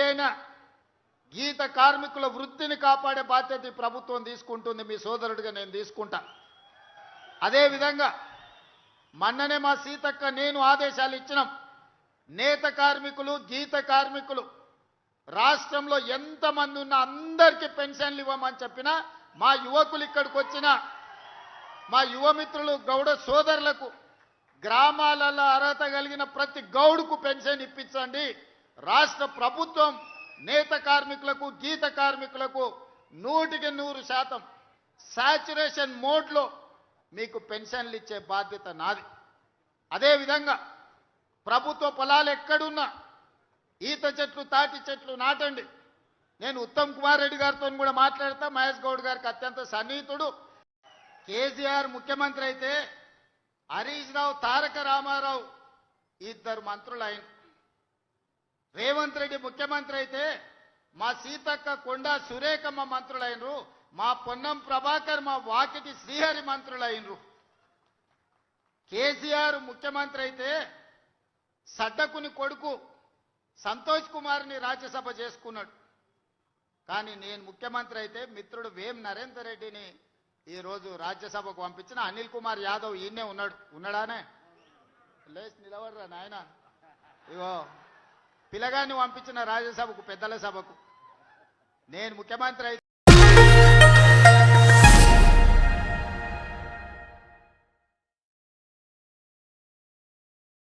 అయిన గీత కార్మికుల వృత్తిని కాపాడే బాధ్యత ఈ ప్రభుత్వం తీసుకుంటుంది. మీ సోదరుడిగా నేను తీసుకుంటా. అదేవిధంగా మొన్ననే మా సీతక్క నేను ఆదేశాలు ఇచ్చినాం. నేత కార్మికులు, గీత కార్మికులు రాష్ట్రంలో ఎంతమంది ఉన్నా అందరికీ పెన్షన్లు ఇవ్వమని చెప్పినా, మా యువకులు ఇక్కడికి వచ్చిన మా యువమిత్రులు గౌడ సోదరులకు గ్రామాలలో అర్హత కలిగిన ప్రతి గౌడుకు పెన్షన్ ఇప్పించండి. రాష్ట్ర ప్రభుత్వం నేత కార్మికులకు, గీత కార్మికులకు 100% సాచురేషన్ మోడ్లో మీకు పెన్షన్లు ఇచ్చే బాధ్యత నాది. అదేవిధంగా ప్రభుత్వ పొలాలు ఎక్కడున్నా ఈత చెట్లు, తాటి చెట్లు నాటండి. నేను ఉత్తమ్ కుమార్ రెడ్డి గారితో కూడా మాట్లాడతా. మహేష్ గౌడ్ గారికి అత్యంత సన్నిహితుడు. కేసీఆర్ ముఖ్యమంత్రి అయితే హరీష్ రావు, తారక రామారావు ఇద్దరు మంత్రులు అయిన. రేవంత్ రెడ్డి ముఖ్యమంత్రి అయితే మా సీతక్క, కొండా సురేఖమ్మ మంత్రులైనరు. మా పొన్నం ప్రభాకర్, మా వాకిటి శ్రీహరి మంత్రులైనరు. కేసీఆర్ ముఖ్యమంత్రి అయితే సడ్డకుని కొడుకు సంతోష్ కుమార్ని రాజ్యసభ చేసుకున్నాడు. కానీ నేను ముఖ్యమంత్రి అయితే మిత్రుడు వేం నరేందర్ రెడ్డిని ఈరోజు రాజ్యసభకు పంపించిన. అనిల్ కుమార్ యాదవ్ ఈయనే ఉన్నాడానే లేచి నిలబడరా నాయన. ఇగో పిల్లగాన్ని పంపించిన రాజ్యసభకు, పెద్దల సభకు. నేను ముఖ్యమంత్రి అయితే